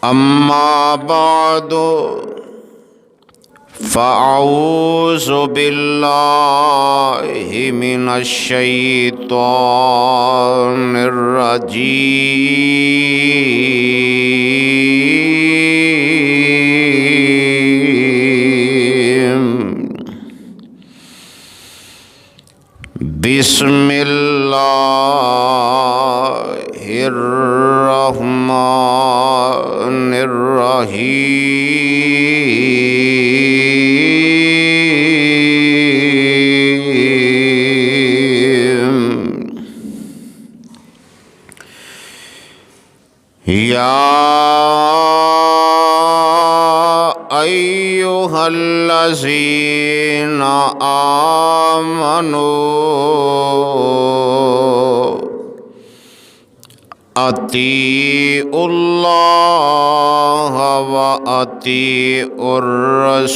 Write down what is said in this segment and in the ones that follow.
أما بعد فأعوذ بالله من الشيطان الرجيم. بسم الله الرحمن الرحيم. يا أيها الذين آمنوا أطيعوا الله وأطيعوا الرسول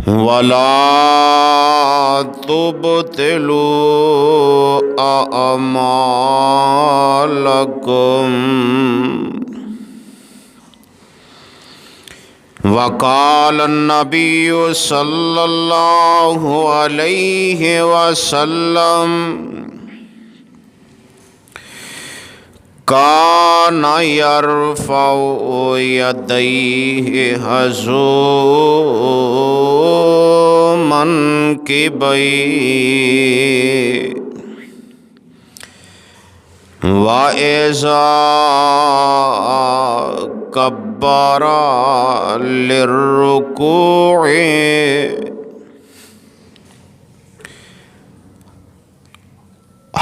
ولا تبطلوا أعمالكم. وقال النبي صلى الله عليه وسلم كان يرفع يديه هزوا منكبيه وإذا كبر للركوع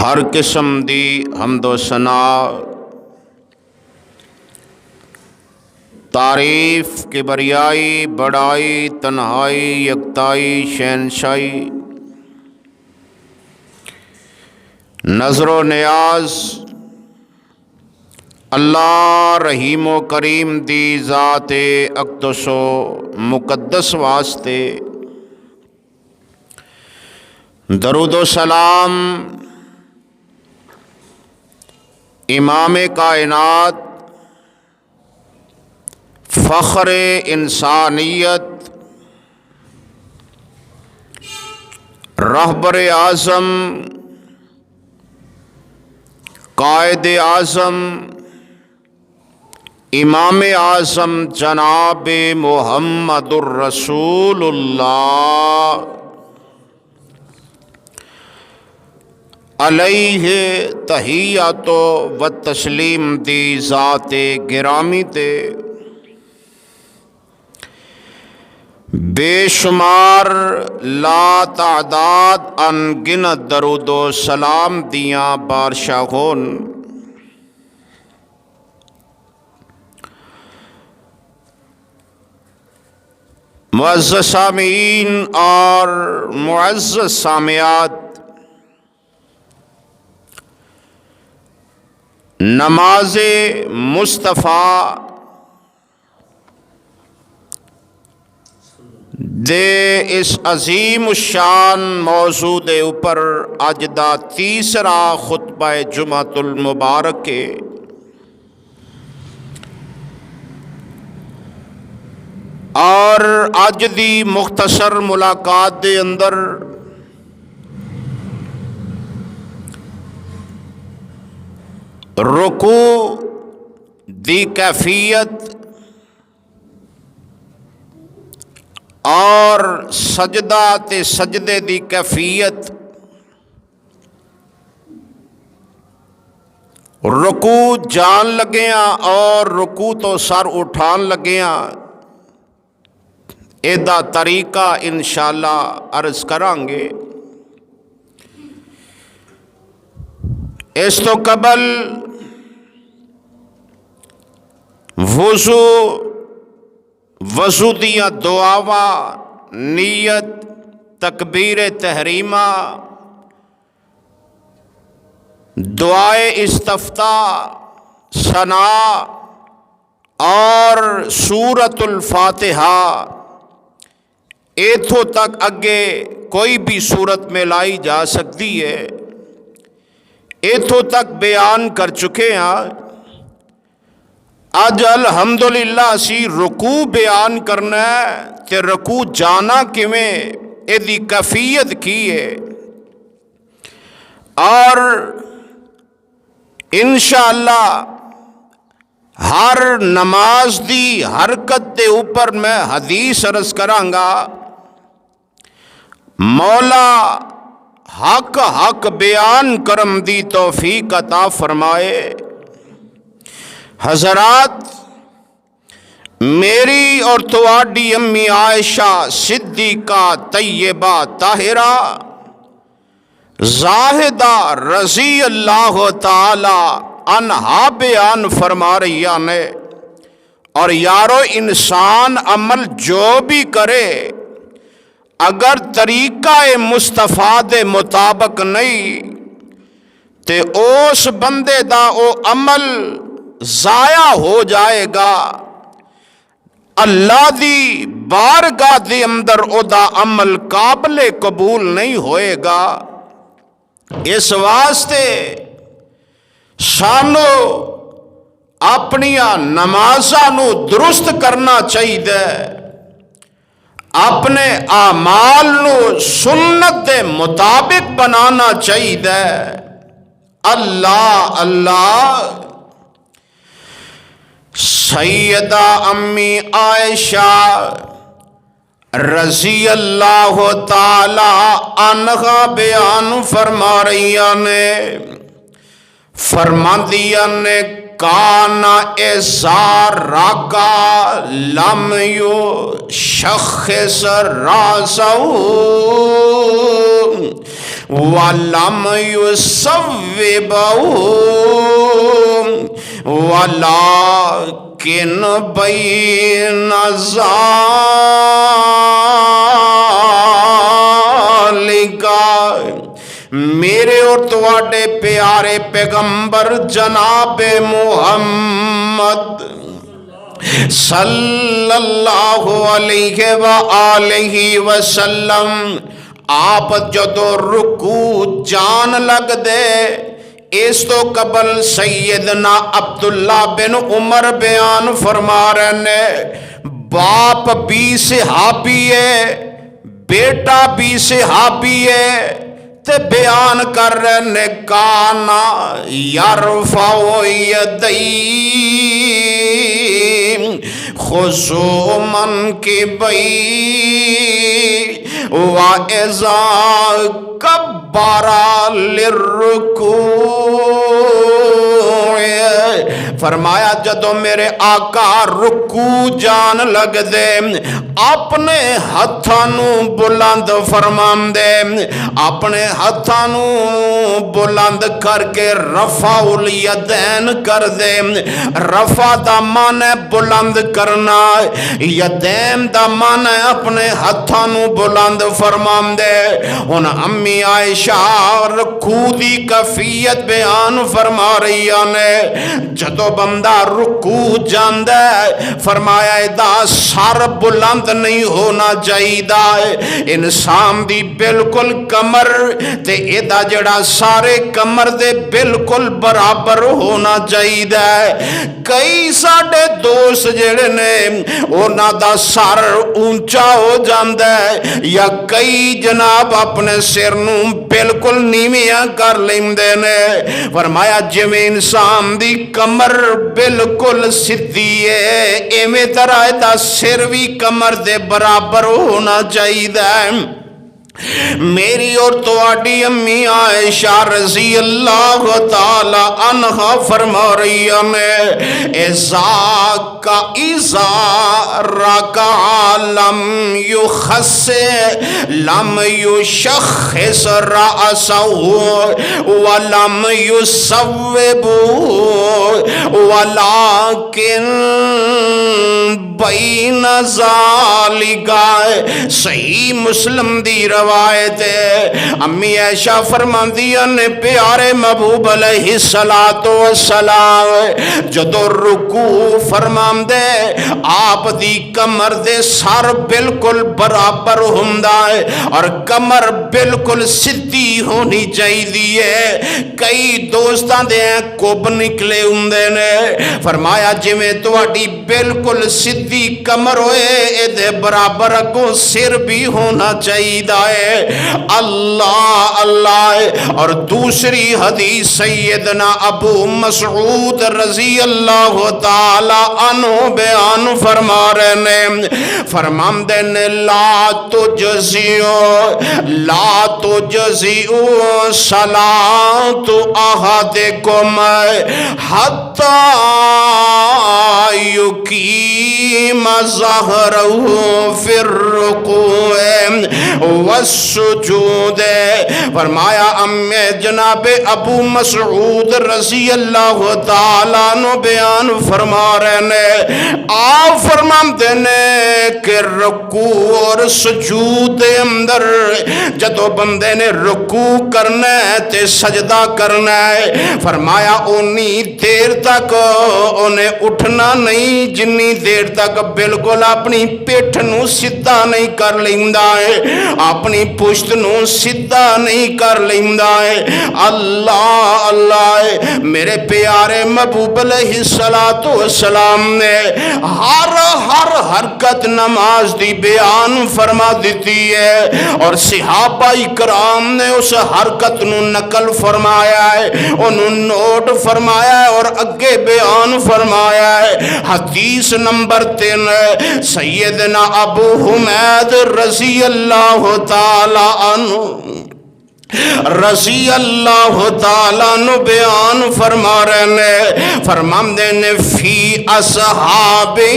ہر قسم دی حمد و ثنا، تعریف کبریائی، بڑائی، تنہائی، یکتائی، شہنشائی، نظر و نیاز اللہ رحیم و کریم دی ذات اقدس و مقدس واسطے درود و سلام امام کائنات، فخر انسانیت، رہبر اعظم، قائد اعظم، امام اعظم جناب محمد الرسول اللہ علیہ تحیات و تسلیم دی ذات گرامی تے بے شمار لا تعداد ان گنت درود و سلام دیاں بارشاہون معزز سامعین اور معزز سامعات، نماز مصطفیٰ دے اس عظیم الشان موضوع دے اوپر اج دا تیسرا خطبہ جمعۃ المبارک ہے۔ اور اج دی مختصر ملاقات دے اندر رکوع دی کیفیت اور سجدہ تے سجدے دی کیفیت، رکوع جان لگیاں اور رکوع تو سر اٹھان لگیاں، ایدہ طریقہ انشاءاللہ عرض کریں گے۔ اس تو قبل وضو دیاں دعاواں، نیت، تکبیر تحریمہ، دعائے استفتاح، ثنا اور سورۃ الفاتحہ ایتھوں تک اگے کوئی بھی صورت میں لائی جا سکتی ہے، اتوں تک بیان کر چکے ہیں۔ اج الحمدللہ اسی رکوع بیان کرنا ہے، تے رکوع جانا کیویں، ایدی کیفیت کی ہے، اور انشاءاللہ ہر نماز دی حرکت دے اوپر میں حدیث عرض کرانگا۔ مولا حق حق بیان کرم دی توفیق عطا فرمائے۔ حضرات، میری اور تواڈی امی عائشہ صدیقہ طیبہ طاہرہ زاہدہ رضی اللہ تعالی عنہا بیان فرما رہی نے، اور یارو انسان عمل جو بھی کرے اگر طریقہ مصطفیٰ دے مطابق نہیں تے اس بندے دا او عمل ضائع ہو جائے گا، اللہ دی بارگاہ دے اندر او دا عمل قابل قبول نہیں ہوئے گا۔ اس واسطے سانو اپنیاں نمازاں نو درست کرنا چاہیے، اپنے اعمال نو سنت دے مطابق بنانا چاہیے۔ اللہ اللہ۔ سیدہ امی عائشہ رضی اللہ تعالی عنہا بیان فرما رہی نے، فرماندیاں نے، کانا ازار راکا لم یو شخص راسو ولم یصوبو ولکن بین ذالک۔ میرے اور تواڈے پیارے پیغمبر جناب محمد صلی اللہ علیہ وآلہ وسلم آپ جدو رکوع جان لگ دے، اس تو قبل سیدنا عبداللہ بن عمر بیان فرما رہے ہیں، باپ بھی صحابی ہے، بیٹا بھی صحابی ہے، تے بیان کر رہے نے، کانا یرفع یدی خصوماً کی بئی وَإِذَا كَبَّرَ لِلرُّكُوعِ۔ فرمایا جدو میرے آقا رکوع جان لگ دے، اپنے ہتھانو بلند فرمان دے، اپنے ہتھانو بلند کر کے رفع الیدین کر دے۔ رفع دا معنی بلند کرنا، یدین دا معنی اپنے ہتھانو بلند فرمان دے۔ ان امی عائشہ رکوع دی کیفیت بیان فرما رہی نے، جدو بندہ رکوع جاندہ ہے، فرمایا دا سر بلند نہیں ہونا چاہیے، انسان دی بالکل کمر تے ایدہ جڑا سارے کمر دے بالکل برابر ہونا چاہیے۔ کئی ساڑے دوست جڑے نے اونا دا سر اونچا ہو جاندہ ہے، یا کئی جناب اپنے سر نو بالکل نیمیاں کر لیندے نے۔ فرمایا جویں انسان دی کمر بالکل سدھی ہے، ایویں طرح دا سر بھی کمر دے برابر ہونا چاہیے۔ میری اور تواڈی امی عائشہ رضی اللہ تعالی عنہا فرما رہی نے، اذا رکع لم یخس لم یشخص رأسہ ولم یصوب ولکن بین ذالک، صحیح مسلم دی روایت ہے۔ امی عائشہ فرماندیاں نے پیارے محبوب علیہ السلام جدو رکوع فرماندے آپ دی کمر دے سر بالکل برابر ہوندا ہے اور کمر بالکل سیدھی ہونی چاہیے۔ کئی دوستاں دے کب نکلے ہوندے نے، فرمایا جویں تہاڈی بالکل سیدھی کمر ہوئے اے دے برابر اگوں سر بھی ہونا چاہیے۔ اللہ اللہ۔ اور دوسری حدیث سیدنا ابو مسعود رضی اللہ تعالی عنہ بیان فرما رہے ہیں، فرماندے نے لا تجزئ صلاۃ احدکم حتی یقیم ظہرہ فی الرکوع والسجود۔ فرمایا جناب ابو مسعود رضی اللہ تعالیٰ عنہ بیان فرما رہے ہیں، آپ فرماتے نے کہ رکوع اور سجود اندر جدو بندے نے رکوع کرنا ہے تے سجدہ کرنا ہے، فرمایا اونی دیر تک انہیں اٹھنا نہیں جنی دیر تک بالکل اپنی پیٹھ نو سیدھا نہیں کر لیندا ہے، اپنی پشت نو سیدھا نہیں کر لیندا ہے۔ اللہ اللہ۔ میرے پیارے محبوب علیہ السلام نے ہر حرکت نماز دی بیان فرما دیتی ہے اور صحابہ کرام نے اس حرکت نو نقل فرمایا ہے، انہوں نوٹ فرمایا ہے اور اگے بیان فرمایا ہے۔ حدیث نمبر 3 سیدنا ابو حمید رضی اللہ تعالی عنہ رضی اللہ تعالیٰ عنہ بیان فرما رہے ہیں، فرماندے نے فی اصحابہ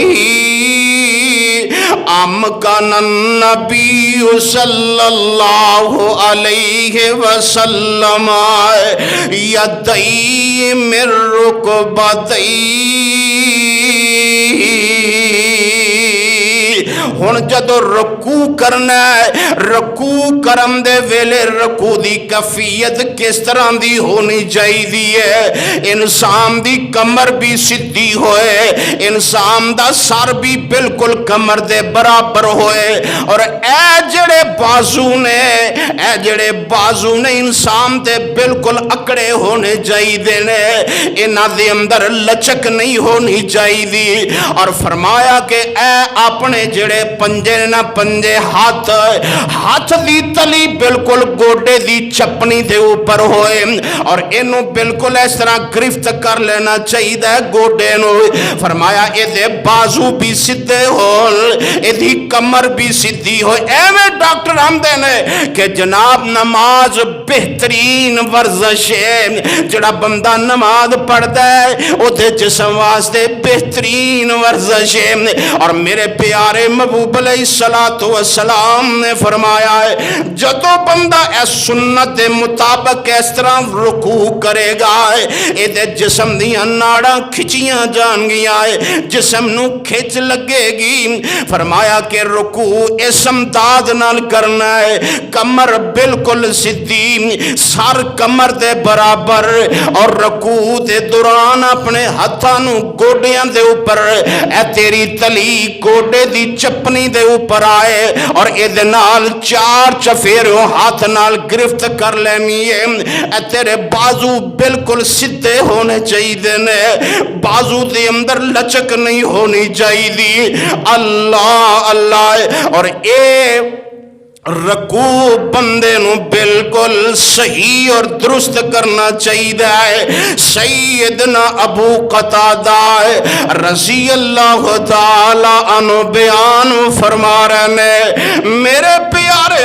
امکن النبی صلی اللہ علیہ وسلم یدئی من رکبتئی۔ ہن جدو رکوع کرنا ہے، رکوع کرم دے ویلے رکوع دی کیفیت کس طرح دی ہونی چاہیے؟ انسان دی کمر بھی سیدھی ہوئے، انسان دا سر بھی بالکل کمر دے برابر ہوئے، اور اے جڑے بازو نے انسان دے بالکل اکڑے ہونے چاہیے نے، انہاں دے اندر لچک نہیں ہونی چاہیے۔ اور فرمایا کہ اے اپنے جڑے پنجے نہ پنجے ہاتھ دی تلی بالکل گوڈے دی چپنی دے اوپر ہوئے اور انہوں بالکل اس طرح گرفت کر لینا چاہیے گوڈے نو۔ فرمایا اے دے بازو بھی سیدھے ہون، اے دی کمر بھی سیدھی ہوئے۔ ایویں ڈاکٹر ہم دینے کہ جناب نماز بہترین ورزش ہے، جڑا بندہ نماز پڑھتا ہے او دے جسم واسطے بہترین ورزش ہے۔ اور میرے پیارے محبوب علیہ السلام نے فرمایا ہے جدو بندہ اس سنت مطابق اس طرح رکوع کرے گا اے دے جسم دیاں ناڑاں کھچیاں جان گیا ہے، جسم نو کھچ لگے گی۔ فرمایا کہ رکوع اس امداد نال کرنا ہے، کمر بالکل سیدھی، سر کمر دے برابر، اور رکوع دے دوران اپنے ہتھاں نو گوڈیاں دے اوپر، اے تیری تلی گوڈے دی چپنی دے اوپر آئے اور اے نال چار چفیروں ہاتھ نال گرفت کر لینی ہے۔ اے تیرے بازو بالکل سیدھے ہونے چاہیے نے، بازو دے اندر لچک نہیں ہونی چاہیے۔ اللہ اللہ۔ اور اے رکوع بندے نو بالکل صحیح اور درست کرنا چاہیے۔ سیدنا ابو قتادہ رضی اللہ تعالی عنہ بیان فرما رہے ہیں، میرے پیارے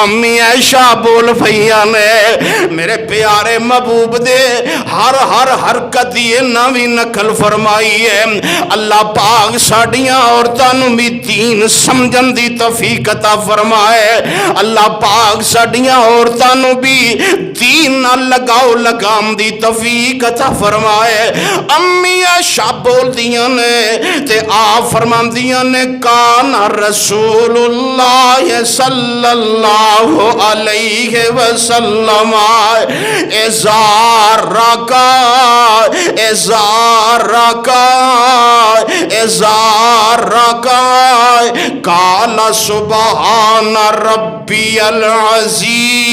امی عائشہ بول پھئیاں نے میرے پیارے محبوب دے ہر حرکت یہ نوی نقل فرمائی ہے اللہ پاک ساڑیاں عورتاں نو بھی دین سمجھن دی توفیق عطا فرمائے اللہ پاک ساڑیاں عورتاں نو بھی دین نہ لگاؤ لگام دی توفیق عطا فرمائے امی عائشہ بول دیاں نے تے آپ فرمان دیاں نے کان رسول اللہ صلی اللہ علیہ وسلم ازار رکا قال سبحان ربی العظیم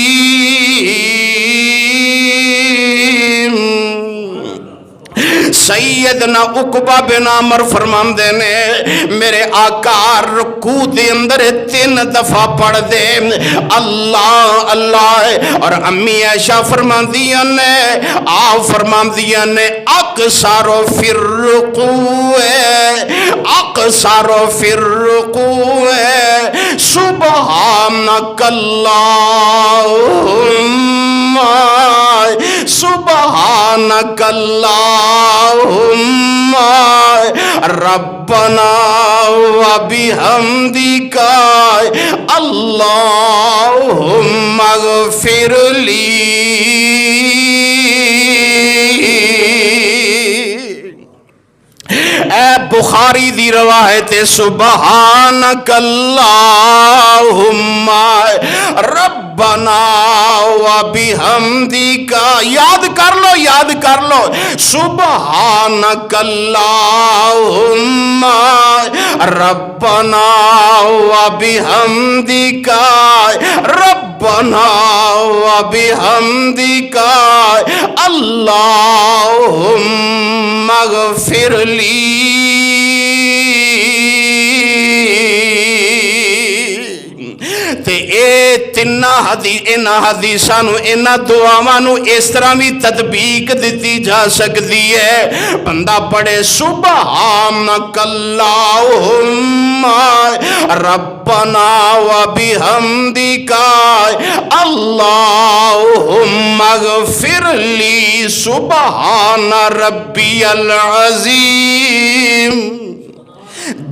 سیدنا عقبہ بن عامر فرماندے نے میرے آقا رکوع دے اندر 3 دفعہ پڑھ دے اللہ اللہ اور امی عائشہ فرماندیاں نے آپ فرماندیاں نے اقصر فی الرکوع سبحانک اللہم سبحانک اللہم ربنا و بحمدک اللہم اغفر لی اے بخاری دی روایت سبحانک اللہم ربنا و بحمدک یاد کر لو سبحانک اللہم ربنا و بحمدک ربنا و بحمدک اللہم اغفر لی تے اے تینا حدیثانو اینا دعاوانو اس طرح بھی تطبیق دیتی جا سکتی ہے بندہ پڑھے سبحانک اللہم ربنا و بحمدک اللہم اغفر لی سبحان ربی العظیم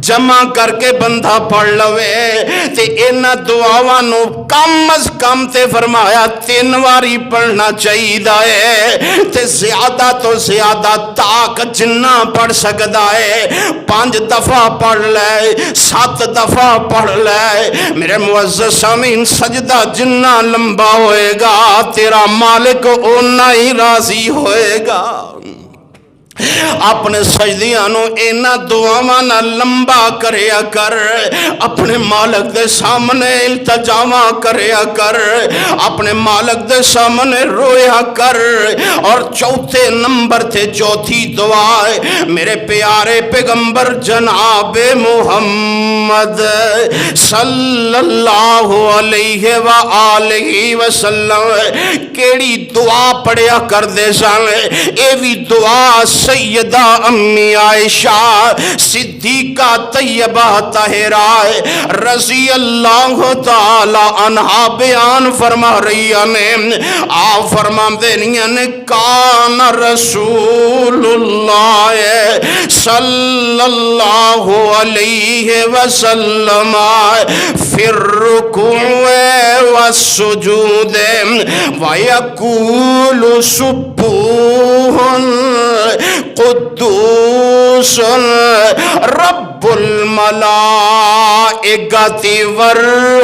جمع کر کے بندہ پڑھ لوے تے انہ دعاوانو کم از کم تے فرمایا 3 واری پڑھنا چاہیے ہے تے زیادہ تو زیادہ تاک جنہ پڑھ سکتا ہے 5 دفعہ پڑھ لے 7 دفعہ پڑھ لے میرے معزز سامعین سجدہ جنہ لمبا ہوئے گا تیرا مالک اونا ہی راضی ہوئے گا اپنے سجدیاں نو اینا دعاواں نہ لمبا کریا کر اپنے مالک دے سامنے التجاواں کریا کر اپنے مالک دے سامنے رویا کر اور چوتھے نمبر تے چوتھی دعا میرے پیارے پیغمبر جناب محمد صلی اللہ علیہ وآلہ وسلم کیڑی دعا پڑھیا کر دے سان اے بھی دعا سیدہ امی عائشہ صدیقہ طیبہ طاہرہ رضی اللہ تعالی عنہ بیان فرما رہی نے آپ فرما دینیاں نے کان رسول اللہ صلی اللہ علیہ وسلم فی الرکوع والسجود ویقول سبوح قدوس رب الملائکۃ والروح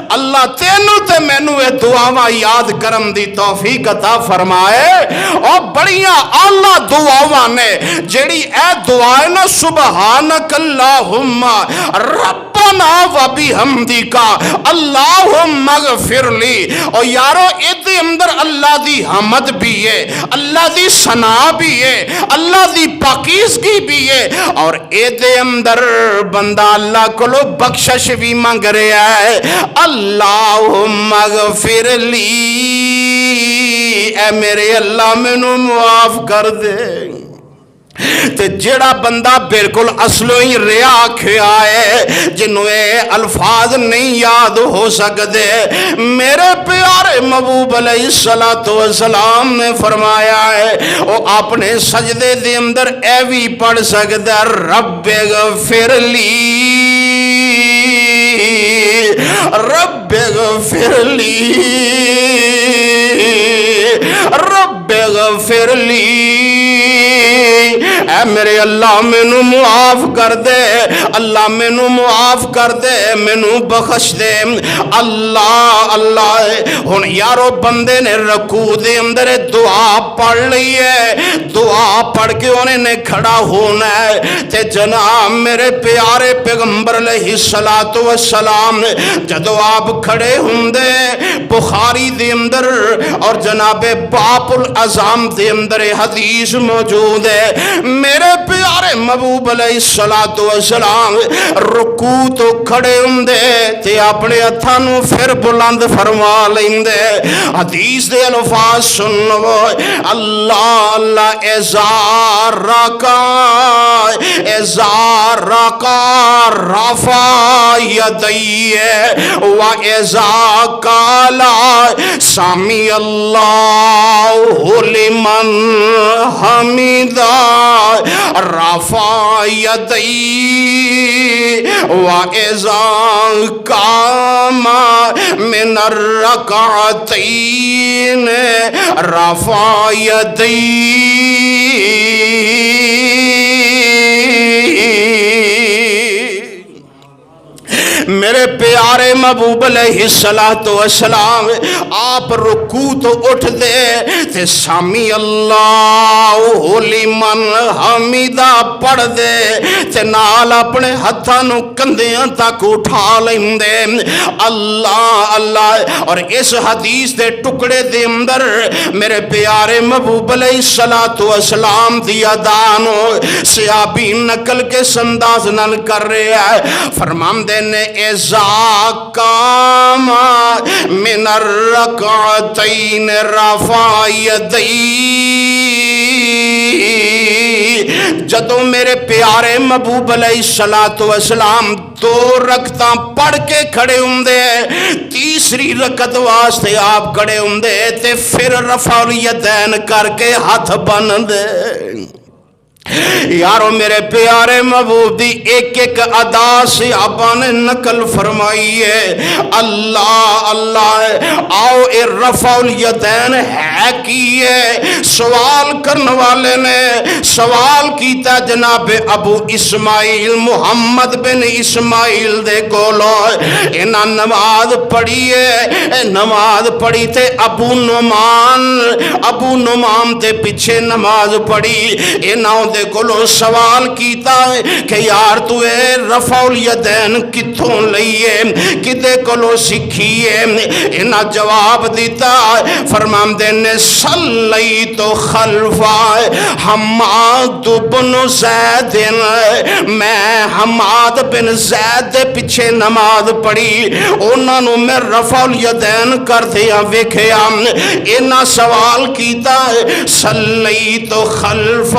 اللہ تینوں تے مینوں اے دعاواں یاد کرم دی توفیق عطا فرمائے اور بڑیاں اعلیٰ دعاواں نے جیڑی اے دعائے نا سبحانک اللہم ربنا و بحمدک اللہم اغفر لی اور یارو ایدے اندر اللہ دی حمد بھی ہے اللہ دی ثنا بھی ہے اللہ دی پاکیزگی بھی ہے اور ایدے اندر بندہ اللہ کو لو بخشش بھی مانگ رہا ہے اللہم اغفر لی اے میرے اللہ میں نو معاف کر دے تے جڑا بندہ بالکل اصلوں ہی ریا کھیا ہے جنوں اے الفاظ نہیں یاد ہو سکتے، میرے پیارے محبوب علیہ السلام نے فرمایا ہے وہ اپنے سجدے دے اندر اے بھی پڑھ سکتا رب اغفر لی، رب اغفر لی، رب اغفر لی، اے میرے اللہ مینوں معاف کر دے، اللہ مینوں معاف کر دے، مینوں بخش دے اللہ اللہ۔ ہن یارو بندے نے رکوع دے اندر دعا پڑھ لی ہے، دعا پڑھ کے انہیں نے کھڑا ہونا ہے تے جناب میرے پیارے پیغمبر علیہ السلام جدو آپ کھڑے ہوندے بخاری دے اندر اور جناب باب الاعظام دے اندر حدیث موجود ہے، میرے پیارے محبوب علیہ السلام رکوع تو کھڑے ہوندے تے اپنے ہتھاں نوں پھر بلند فرما لیندے، حدیث دے الفاظ سنو اللہ اللہ اذا رکع رفع یدیہ و اذا قال سمی اللہ لمن حمدہ رفع یدیہ و اذا قام من الرکعتین رفع یدیہ۔ میرے پیارے محبوب علیہ السلام آپ رکوع تو اٹھ دے تے سامی اللہ لمن حمیدہ پڑھ دے تے نال اپنے ہتھاں نوں کندھیاں تک اٹھا لیندے اللہ اللہ۔ اور اس حدیث دے ٹکڑے دے اندر میرے پیارے محبوب علیہ السلام دی ادان صحابی نقل کے انداز نال کر رہے ہیں، فرماندے نے اذا قام من الرکعتین رفع یدیہ، جدو میرے پیارے محبوب علیہ السلام دو رکعتاں پڑھ کے کھڑے ہوندے تیسری رکعت واسطے آپ کھڑے ہوندے تے پھر رفع الیدین کر کے ہاتھ بندے۔ یارو میرے پیارے محبوب دی ایک ایک ادا صحابہ نے نقل فرمائی ہے اللہ اللہ۔ آؤ اے رفع الیدین ہے کی ہے؟ سوال کرنے والے نے سوال کیتا جناب ابو اسماعیل محمد بن اسماعیل دے کولو، انہاں نماز پڑھی ہے، نماز پڑھی تے ابو نعمان دے پیچھے نماز پڑھی، انہاں دے کولو سوال کیتا ہے کہ یار تو اے رفع الیدین کتھوں لئیے، کدے کولو سکھیے؟ انہاں جواب دیتا فرماندے نے صلیت خلف حماد بن زید، میں حماد بن زید دے پیچھے نماز پڑھی، انہاں نوں میں رفع الیدین کردیاں ویکھیا۔ انہاں سوال کیتا صلیت خلف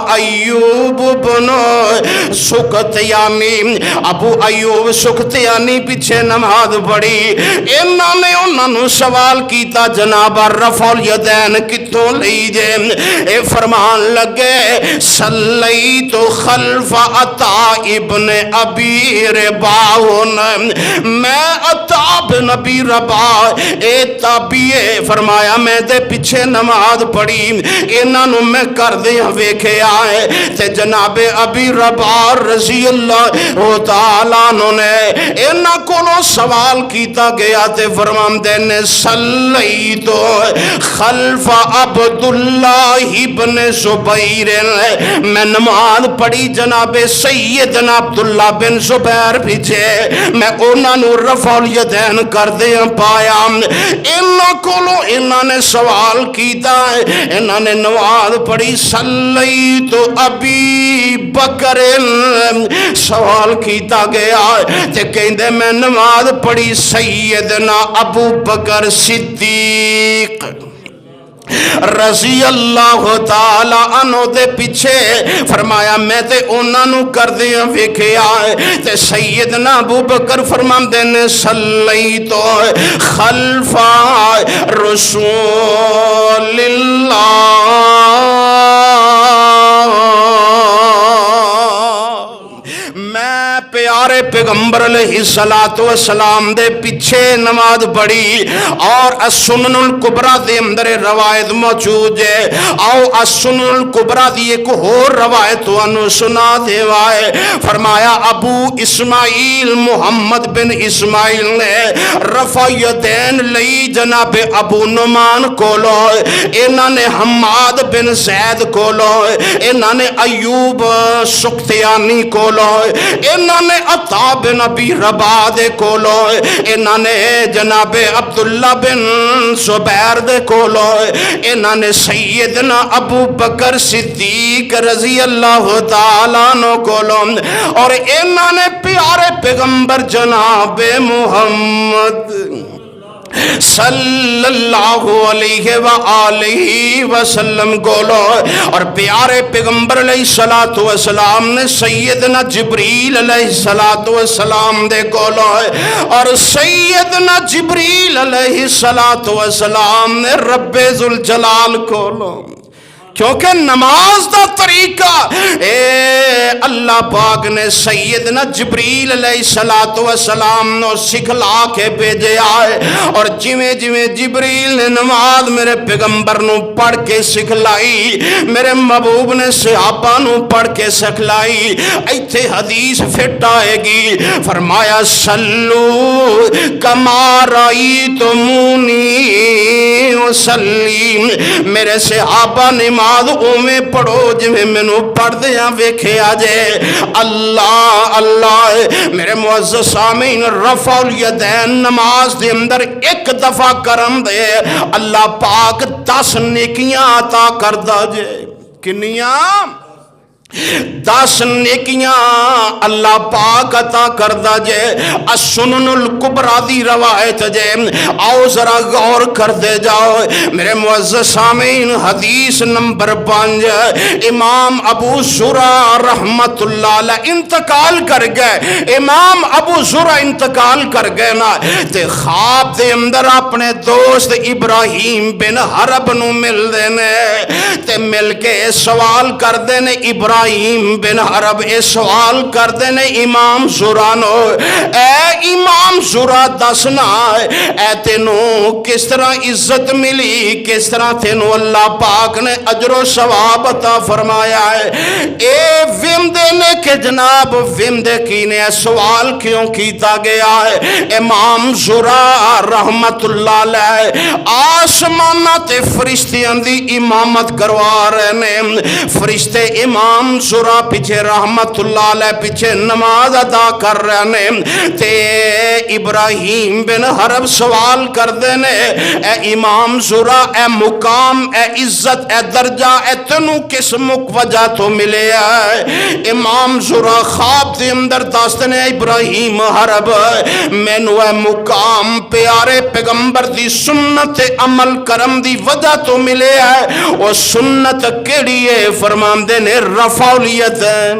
ایوب بن سختیانی، ابو ایوب سختیانی پیچھے نماز پڑھی، انہاں نے انہاں نوں سوال کیتا جناب رفع الیدین کتوں لئی جے؟ اے فرمان لگے صلیت خلف عطا ابن ابی رباح، میں عطا بن ابی رباح اے تابعی فرمایا میں دے پیچھے نماز پڑھی، انہاں نوں میں کردیاں ویکھیا ہے تے جناب ابی رباح رضی اللہ تعالیٰ عنہ نے انہاں کولوں سوال کیتا گیا تے فرماندے نے صلیت خلف عبداللہ بن زبیر، میں نماز پڑھی جناب سیدنا عبداللہ بن زبیر پیچھے، میں انہاں نوں رفع الیدین کردیاں پایا۔ انہاں کولوں انہاں نے سوال کیتا ہے، انہاں نے نماز پڑھی صلیت ابی بکر، سوال کیتا گیا تے کہندے میں نماز پڑھی سیدنا ابو بکر صدیق۔ رضی اللہ تعالی عنہ دے پیچھے فرمایا میں تے انہاں نو کردیاں ویکھیا تے سیدنا ابو بکر فرماندے نے صلیت خلف رسول اللہ، میں پیارے پیغمبر علیہ السلام دے پیچھے نماز پڑھی، اور السنن الکبریٰ دے اندر روایت موجود ہے۔ آؤ السنن الکبریٰ دی ایک اور روایت انو سنا دے وائے۔ فرمایا ابو اسماعیل محمد بن اسماعیل نے رفع یدین لئی جناب ابو نعمان کولو، انہاں نے حماد بن زید کولو، انہاں نے ایوب سختیانی کولو، انہاں نے عطا بن ابی رباح دے کولو، انہاں نے جناب عبداللہ بن زبیر دے کولو، انہاں نے سیدنا ابو بکر صدیق رضی اللہ تعالیٰ عنہ کولو، اور انہاں نے پیارے پیغمبر جناب محمد صلی اللہ علیہ وآلہ وسلم کولو، اور پیارے پیغمبر علیہ السلام نے سیدنا جبریل علیہ السلام دے کولو، اور سیدنا جبریل علیہ السلام نے رب ذوالجلال کولو، کیونکہ نماز دا طریقہ اللہ پاک نے سیدنا جبریل علیہ السلام نو سکھلا کے بھیجے آئے، اور جویں جویں جبریل نے نماز میرے پیغمبر نو پڑھ کے سکھلائی، میرے محبوب نے صحابہ نو پڑھ کے سکھلائی، ایتھے حدیث فٹ آئے گی۔ فرمایا صلو کما رأیتمونی اصلی، میرے صحابہ نماز اویں پڑھو جویں مینوں پڑھ دیاں ویکھیا جے۔ اللہ اللہ میرے معزز سامعین، رفع الیدین نماز دے اندر ایک دفعہ کرم دے اللہ پاک 10 نیکیاں عطا کردا جے۔ کنیاں؟ 10 نیکیاں اللہ پاک عطا کردہ جے۔ السنن الکبریٰ دی روایت جے، آؤ ذرا غور کر دے جاؤ میرے معزز سامعین۔ حدیث نمبر 5، امام ابو زرع رحمت اللہ علیہ انتقال کر گئے۔ امام ابو زرع انتقال کر گئے نا تے خواب دے اندر اپنے دوست ابراہیم بن حرب نو مل دینے تے مل کے سوال کر دینے۔ ابراہیم بن حرب اے سوال کر دینے امام زرع نو، اے امام زرع دسنا اے تینوں کس طرح عزت ملی، کس طرح تینوں اللہ پاک نے اجر و ثواب عطا فرمایا ہے۔ اے ومدے نے کہ جناب ومدے کی نے سوال کیوں کیتا گیا ہے؟ امام زرع رحمت اللہ علیہ آسمانات فرشتیاں دی امامت کروا رہے نے، فرشتے امام زرع پیچھے رحمت اللہ علیہ پیچھے نماز ادا کر رہے نے تے ابراہیم بن حرب سوال کر دینے، اے امام زرع اے مقام اے عزت اے درجہ اے تنوں کس وجہ تو ملے ہے؟ امام زرع خواب دے اندر داستنے ابراہیم حرب مینو اے مقام پیارے پیغمبر دی سنت عمل کرم دی وجہ تو ملے ہے۔ وہ سنت کیڑی ہے؟ فرماندے نے رفع الیدین،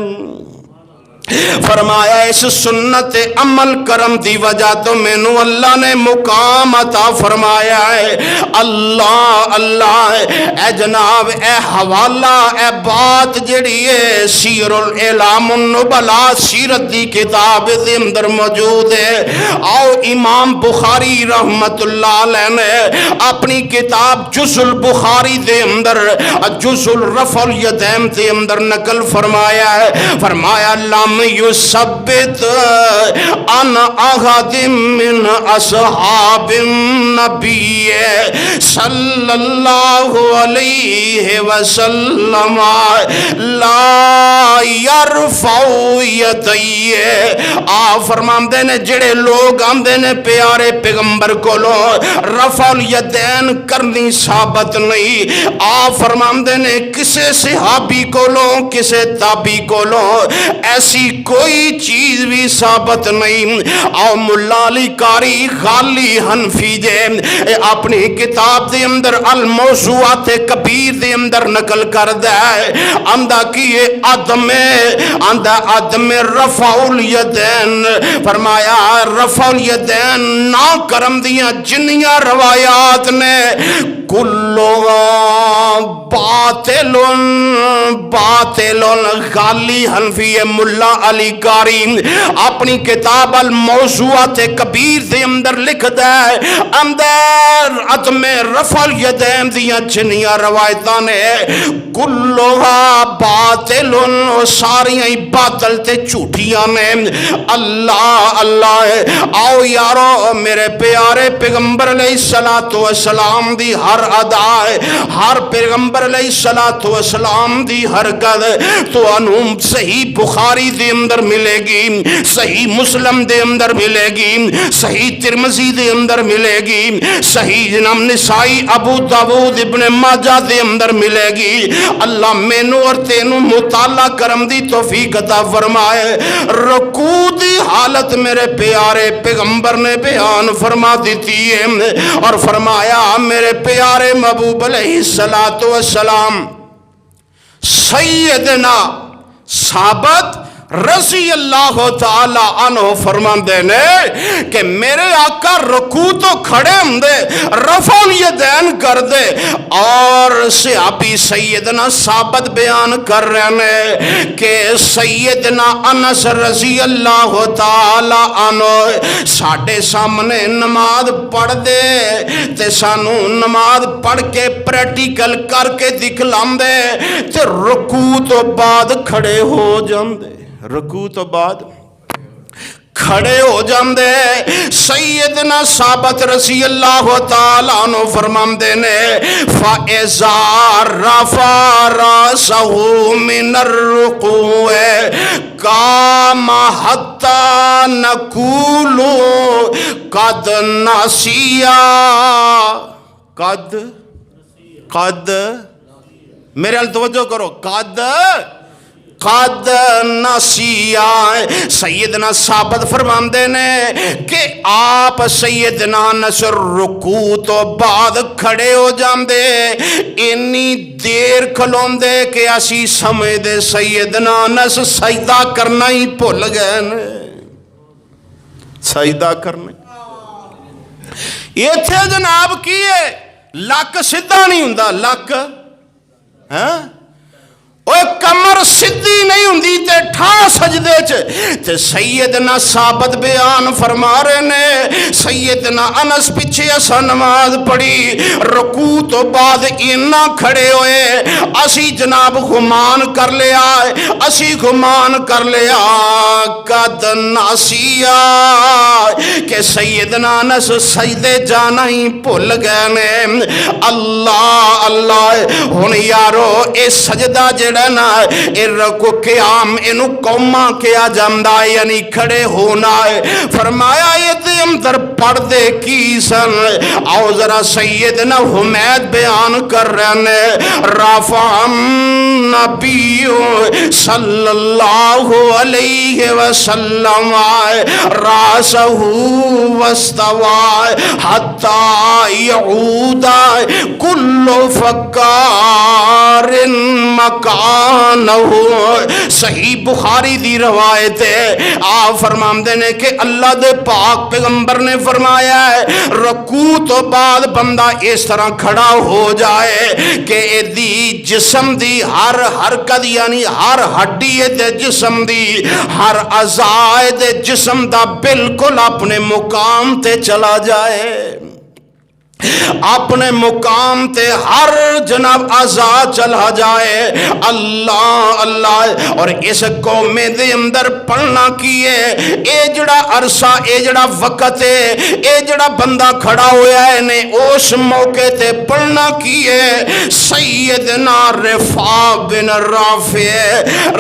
فرمایا اس سنت عمل کرم دی وجہ تو مینوں اللہ نے مقام عطا فرمایا ہے۔ اللہ اللہ اے جناب اے حوالہ اے بات جڑی ہے سیر الاعلام النبلاء سیرت دی کتاب دے اندر موجود ہے۔ آؤ امام بخاری رحمت اللہ علیہ نے اپنی کتاب جز البخاری دے اندر جز الرفع الیدین دے اندر نقل فرمایا ہے۔ فرمایا لم یثبت ان احد من اصحاب النبی صلی اللہ علیہ وسلم لا یرفع یدیہ۔ آپ فرماندے نے جڑے لوگ آندے نے پیارے پیغمبر کولو رفع الیدین کرنی ثابت نہیں، آپ فرماندے نے کسے صحابی کولو کسے تابعی کولو ایسی کوئی چیز بھی ثابت نہیں۔ او ملا علی قاری غالی حنفی جے اپنی کتاب دے اندر الموضوعات کبیر دے اندر نقل کر دے اندہ کیے عدم رفع الیدین، فرمایا رفع الیدین نا کرم دیاں جنیاں روایات نے کلوہا باطل غالی حنفی ملا علی قاری اپنی کتاب الموضوعات کبیر دے اندر لکھ دے اندر عدم رفع الیدین دیاں جنیاں روایتاں نے کلوہا باطل ساریاں باطل تے جھوٹیاں نے۔ اللہ اللہ آؤ یارو میرے پیارے پیغمبر علیہ السلام دی ہر ادا ہر پیغمبر علیہ السلام دی حرکت تو انہوں صحیح بخاری دے اندر ملے گی، صحیح مسلم دے اندر ملے گی، صحیح ترمذی دے اندر ملے گی، صحیح جناب نسائی ابو داود ابن ماجہ دے اندر ملے گی۔ اللہ مینوں اور تینوں مطالعہ کرم دی توفیق عطا فرمائے۔ رکوع دی حالت میرے پیارے پیغمبر نے بیان فرما دیتی ہے اور فرمایا میرے پیارے محبوب علیہ السلام سیدنا ثابت رضی اللہ تعالی عنہ فرماندے نے کہ میرے آقا رکوع تو کھڑے ہوں دے رفع الیدین کر دے، اور صحابی سیدنا ثابت بیان کر رہے ہیں کہ سیدنا انس رضی اللہ تعالی عنہ ساڑھے سامنے نماز پڑھ دے تے سانو نماز پڑھ کے پریکٹیکل کر کے دکھلام دے تے رکوع تو بعد کھڑے ہو جاندے، رکوع تو بعد کھڑے ہو جاندے۔ سیدنا ثابت رضی اللہ تعالیٰ عنہ فرماندے نے فَإِذَا رَفَعَ رَأْسَهُ مِنَ الرُّكُوعِ قَامَ حَتَّى نَقُولُ قَدْ نَسِيَ، قد میرے حال توجہ کرو، قد نسیہ۔ سیدنا ثابت فرماندے نے کہ آپ سیدنا انس رکوع تو بعد کھڑے ہو جاندے، انی دیر کھلوندے کہ اسی سمجھ دے سیدنا انس سجدہ کرنا ہی بھول گئے نے، سجدہ کرنا۔ یہ تھے جناب کیے لک سدھا نہیں ہوندا، لک کمر سدھی نہیں ہوندی تے ٹھا سجدے تے سیدنا ثابت بیان فرما رہے نے سیدنا انس پیچھے اسا نماز پڑھی، رکوع تو بعد اینا کھڑے ہوئے اسی جناب گمان کر لیا، اسی گمان کر لیا قد ناسیا کہ سیدنا انس سجدے جانا ہی بھول گئے نے۔ اللہ اللہ ہن یارو اے سجدہ جڑا نا اے رکوع قیام اینو قوما کیا جامدا ہے، یعنی کھڑے ہونا ہے۔ فرمایا یہ دے اندر پڑھ دے کی سن، آؤ ذرا سیدنا حمید بیان کر رہے ہیں رفع نبی صلی اللہ علیہ وسلم راسہ واستوى حتی یعود کل فکار مکانہ۔ صحیح بخاری دی روایت ہے، آپ فرماندے نے کہ اللہ دے پاک پیغمبر نے فرمایا ہے رکوع تو بعد بندہ اس طرح کھڑا ہو جائے کہ دی جسم دی ہر حرکت یعنی ہر ہڈی دے جسم دی ہر اعضاء دے جسم دا بالکل اپنے مقام تے چلا جائے، اپنے مقام تے ہر جناب اعضاء چلا جائے۔ اللہ اللہ، اور اس قوم دے اندر پڑھنا کیے اے جڑا عرصہ اے جڑا وقت ہے اے جڑا بندہ کھڑا ہویا ہے نے اس موقع تے پڑھنا کیے سیدنا رفاع بن رافع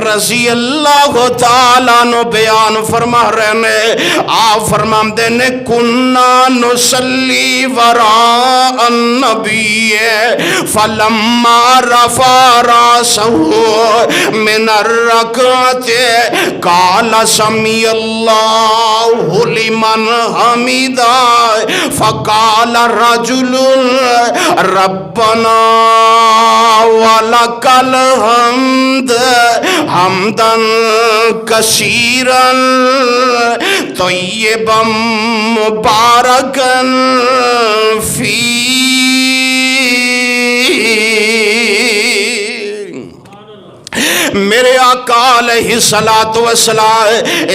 رضی اللہ تعالیٰ نو بیان فرما رہے نے، آپ فرماندے نے کننا نسلی ورا النبی فلما رفع راسه من الرکعت قال سمی اللہ لمن حمدہ فقال رجل ربنا ولک الحمد حمدا کثیرا طیبا مبارکا فیہ میرے آقا علیہ السلام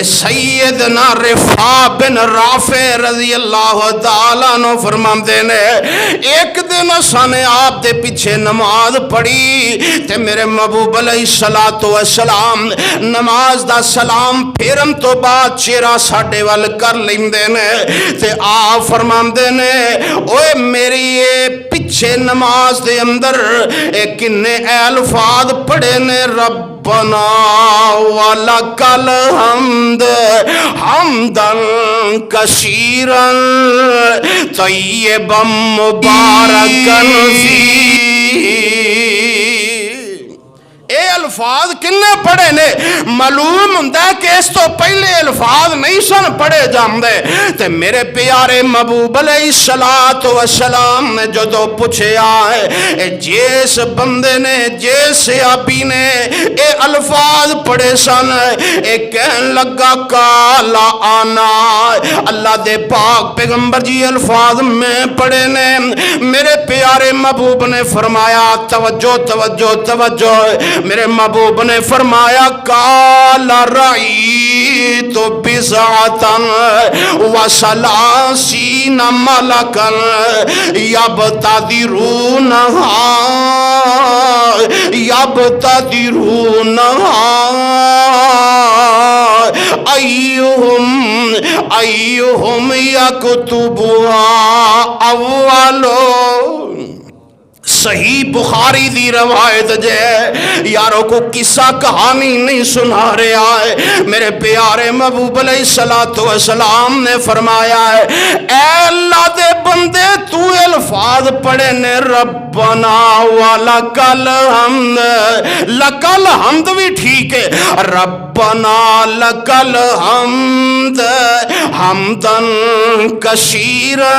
سیدنا رفاع بن رافع رضی اللہ تعالیٰ عنہ فرماندے نے ایک دن سانے آپ دے پیچھے نماز پڑھی تے میرے محبوب علیہ السلام نماز دا سلام پھیرن تو بعد چہرہ ساڈے وال کر لیندے نے تے آپ فرماندے نے اوے میری پیچھے نماز دے اندر کنے الفاظ پڑھے نے ربنا ولک الحمد حمدا کثیرا طیبا مبارکا فیہ اے الفاظ کنے پڑھے نے معلوم ہوندا ہے کہ اس تو پہلے الفاظ نہیں سن پڑھے جاندے تے میرے پیارے محبوب علیہ السلام نے جدو پوچھیا ہے جس بندے نے جس صحابی نے اے الفاظ پڑھے سن اے کہن لگا کالا آنا اللہ دے پاک پیغمبر جی الفاظ میں پڑھے نے میرے پیارے محبوب نے فرمایا توجہ توجہ توجہ میرے محبوب نے فرمایا کال رأیت بضعة وثلاثین ملکا ایہم یکتبها اولو صحیح بخاری دی روایت جے یاروں کو قصہ کہانی نہیں سنا رہا ہے میرے پیارے محبوب علیہ السلام نے فرمایا ہے اے اللہ دے بندے تو الفاظ پڑھے نے ربنا ولک الحمد لک الحمد بھی ٹھیک ہے ربنا لک الحمد حمدا کثیرا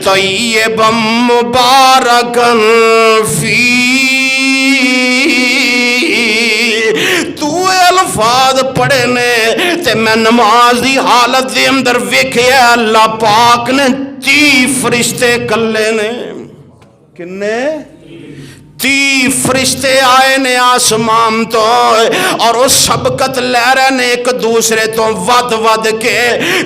طیبا مبارکا فی تو الفاظ پڑھے نے تے میں نماز دی حالت دے اندر ویکھیا اللہ پاک نے 30 فرشتے کلے نے کنے 30 فرشتے آئے نے آسمان تو اور وہ سبقت لے رہے نے ایک دوسرے تو ود ود کے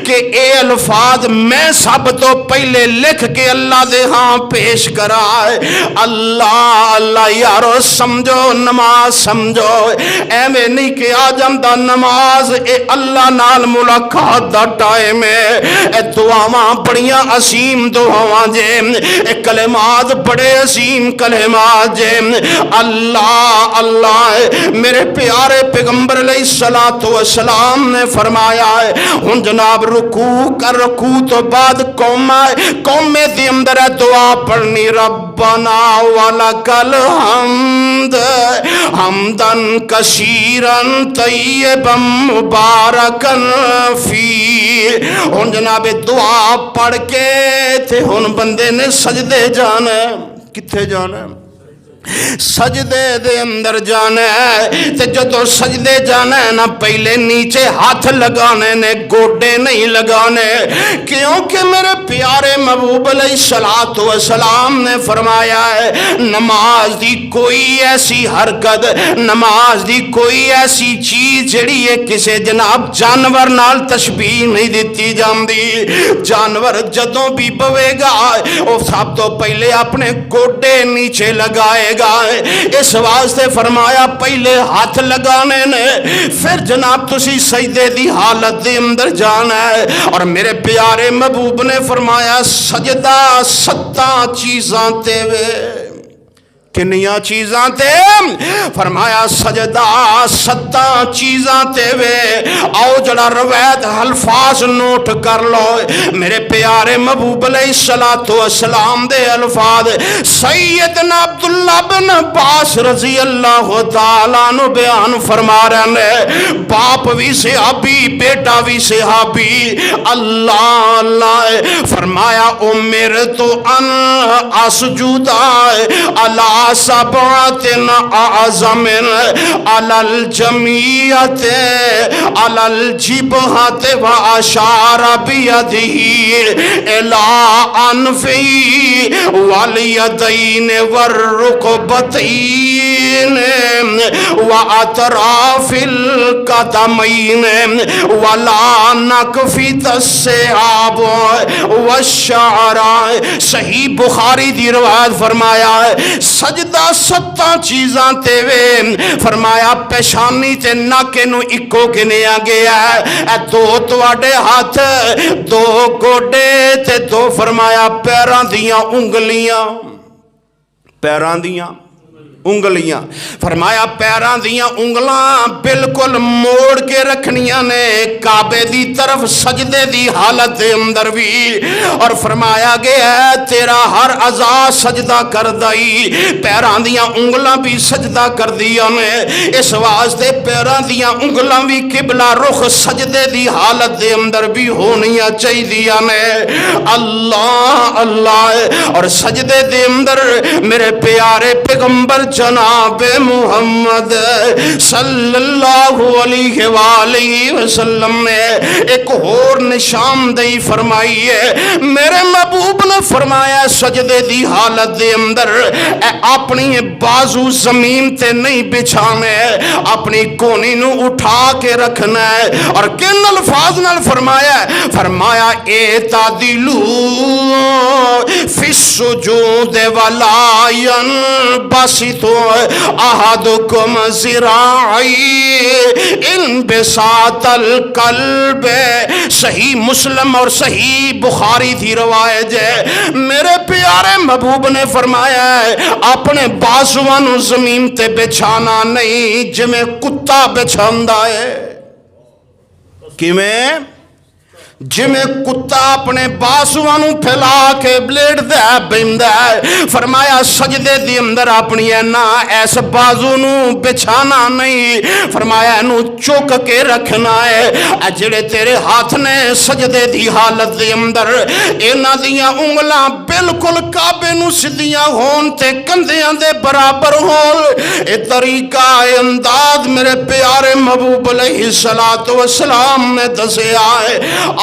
کہ اے الفاظ میں سب تو پہلے لکھ کے اللہ دے ہاں پیش کرا ہے اللہ اللہ یارو سمجھو نماز سمجھو اے میں نہیں کہ آجم دا نماز اے اللہ نال ملاقات دا ٹائم ہے اے دعاواں بڑیاں عظیم دعاواں جے اے کلمات بڑے عظیم کلمات جے اللہ اللہ میرے پیارے پیغمبر علیہ السلام نے فرمایا ہے ہن جناب رکوع کر رکوع تو بعد قوم دی اندر دعا پڑھنی ربنا ولک الحمد حمدا کثیرا طیبا مبارکا فی ہن جناب دعا پڑھ کے تے ہن بندے نے سجدے جانا ہے کتھے جانا ہے سجدے دے اندر جانا ہے تے جدو سجدے جانا ہے نا پہلے نیچے ہاتھ لگانے نے گوڑے نہیں لگانے کیونکہ میرے پیارے محبوب علیہ السلام نے فرمایا ہے نماز دی کوئی ایسی حرکت نماز دی کوئی ایسی چیز جڑی ہے کسے جناب جانور نال تشبیہ نہیں دیتی جاندی جانور جدوں بھی بوے گا وہ سب تو پہلے اپنے گوڑے نیچے لگائے گا اس واسطے فرمایا پہلے ہاتھ لگانے نے پھر جناب تسی سجدے دی حالت دے اندر جانا ہے اور میرے پیارے محبوب نے فرمایا سجدہ 7 چیزاں تے وے کنیاں چیزاں تے فرمایا سجدہ 7 چیزاں تے وے آؤ جڑا روایت الفاظ نوٹ کر لو میرے پیارے محبوب علیہ السلام دے الفاظ سیدنا عبداللہ بن عباس رضی اللہ تعالیٰ عنہ بیان فرما رہے ہیں باپ بھی صحابی بیٹا بھی صحابی اللہ اللہ فرمایا امرت ان اسجد علی 7 اعظم علی الجمیعۃ علی الجبہۃ واشار بیدہ الی انفی والیدین والرکبتین واطراف القدمین ولا نکفت الثیاب والشعر صحیح بخاری دی روایت فرمایا سجدہ 7 چیزاں تے وے فرمایا پیشانی تے نک نو اکو گنیا گیا ہے 2 تواڈے ہاتھ 2 گوڈے تے 2 فرمایا پیراں دیاں انگلیاں پیران دیاں انگلیاں فرمایا پیران دیاں انگلاں بالکل موڑ کے رکھنیاں نے کعبے دی طرف سجدے دی حالت اندر بھی اور فرمایا گیا ہے تیرا ہر اعضاء سجدہ کر دائی پیران دیاں انگلاں بھی سجدہ کر دیا نے اس واسطے پیران دیاں انگلاں بھی قبلہ رخ سجدے دی حالت اندر بھی ہونیاں چاہی دیا نے اللہ اللہ اور سجدے دے اندر میرے پیارے پیغمبر جناب محمد صلی اللہ علیہ وآلہ وسلم نے ایک اور نشاندہی فرمائی ہے میرے محبوب نے فرمایا سجدے دی حالت دے اندر اپنی بازو زمین تے نہیں بچھانے اپنی کونی نو اٹھا کے رکھنا ہے اور کن الفاظ نال فرمایا اعتدلوا فی السجود ولا ينبسط احدکم ذراعی انبساط القلب صحیح مسلم اور صحیح بخاری تھی روایت ہے میرے پیارے محبوب نے فرمایا ہے اپنے بازوان زمین تے بچھانا نہیں جمیں کتا بچھاندا ہے کیویں جمیں کتا اپنے بازوانوں پھیلا کے بلیڈ دے بیندہ ہے فرمایا سجدے دی اندر اپنی اینا ایس بازوانوں بچھانا نہیں فرمایا انو چوک کے رکھنا ہے جڑے تیرے ہاتھ نے سجدے دی حالت دی اندر اینا دیاں انگلاں بالکل کعبے نو سدیاں ہون تے کندیاں دے برابر ہون اے طریقہ انداز میرے پیارے محبوب علیہ السلام نے دسے آئے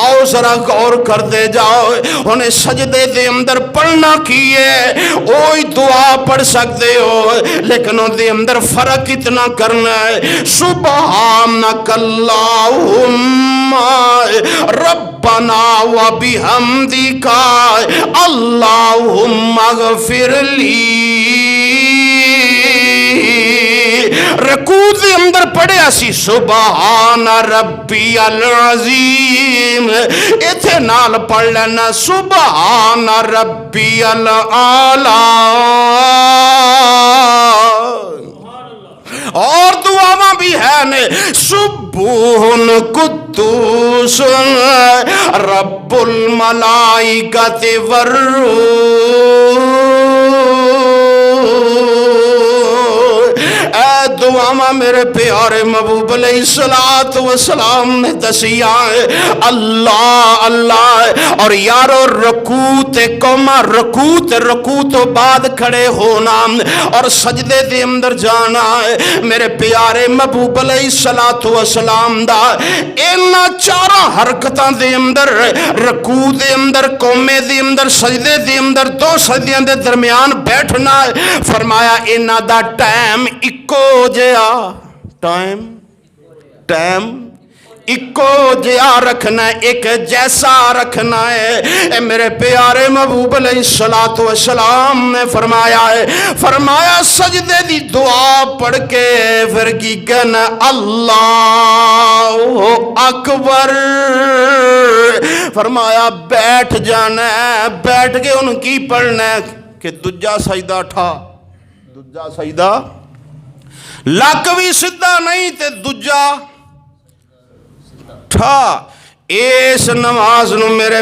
آؤ ذرا غور کر دے جاؤ انہیں سجدے دے اندر پڑھنا کیے اوہی دعا پڑھ سکتے ہو لیکن ان دے اندر فرق اتنا کرنا ہے سبحانک اللہم ربنا و بحمدک اللہم اغفر لی رکوع دے اندر پڑھے اسی سبحان ربی العظیم ایتھے نال پڑھ لینا سبحان ربی العالی اور دعاواں بھی ہے نے سبحان قدوس رب الملائکۃ والروح اے دعاواں میرے پیارے محبوب علیہ السلام نے دسیا اللہ اللہ اور یارو رکوع تے قوما رکوع تو بعد کھڑے ہونا اور سجدے دے اندر جانا میرے پیارے محبوب علیہ السلام دا اینا چارہ حرکتاں دے اندر رکوع دے اندر قومے دے اندر سجدے دے اندر 2 سجدیاں دے درمیان بیٹھنا فرمایا اینا the time equal Jaya time اکو جیا رکھنا ہے ایک جیسا رکھنا ہے اے میرے پیارے محبوب علیہ السلام نے فرمایا سجدے دی دعا پڑھ کے پھر کی کہنا اللہ اکبر فرمایا بیٹھ جانا ہے بیٹھ کے ان کی پڑھنا ہے کہ دجا سجدہ ਦੂਜਾ ਸਜਦਾ ਲੱਕ ਵੀ ਸਿੱਧਾ ਨਹੀਂ ਤੇ ਦੂਜਾ ਠਾ। ਇਸ ਨਮਾਜ਼ ਨੂੰ ਮੇਰੇ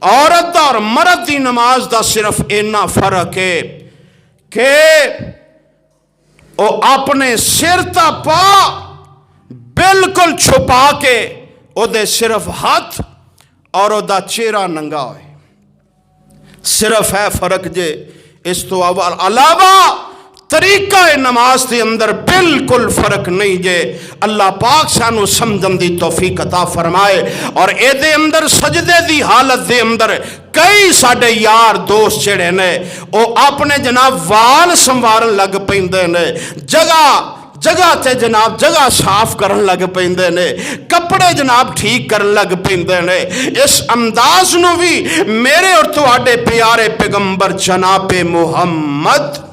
عورت دا اور مرد دی نماز دا صرف اینا فرق ہے کہ او اپنے سر تا پا بالکل چھپا کے او دے صرف ہاتھ اور او دا چہرہ ننگا ہوئے، صرف ہے فرق جے۔ اس تو علاوہ طریقہ نماز دے اندر بالکل فرق نہیں جے۔ اللہ پاک سانو سمجھن دی توفیق عطا فرمائے۔ اور اے دے اندر سجدے دی حالت دے اندر کئی ساڈے یار دوست جڑے نے او اپنے جناب وال سنوارن لگ پیندے نے، جگہ تے جناب جگہ صاف کرن لگ پیندے نے، کپڑے جناب ٹھیک کرن لگ پیندے نے۔ اس انداز نو بھی میرے اور تواڈے پیارے پیغمبر جناب محمد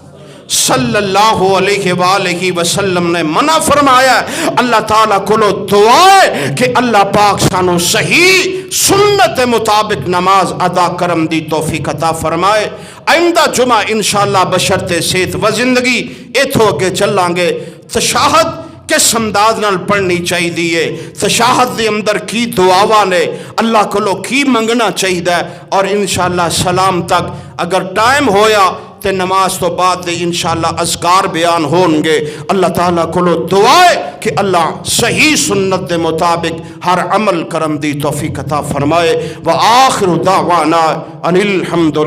صلی اللہ علیہ وآلہ وسلم نے منع فرمایا۔ اللہ تعالیٰ کولو دعا ہے کہ اللہ پاک سانو صحیح سنت مطابق نماز ادا کرم دی توفیق عطا فرمائے۔ آئندہ جمعہ انشاءاللہ بشرط صحت و زندگی ایتھو اگے چلیں گے۔ تشہد کس انداز نال پڑھنی چاہیے، تشہد دے اندر کی دعاواں نے، اللہ کولو کی منگنا چاہیے، اور انشاءاللہ سلام تک اگر ٹائم ہویا تے نماز تو بعد دے انشاءاللہ اذکار بیان ہون گے۔ اللہ تعالیٰ کولو دعا ہے کہ اللہ صحیح سنت دے مطابق ہر عمل کرم دی توفیق عطا فرمائے۔ وآخر دعوانا ان الحمدللہ۔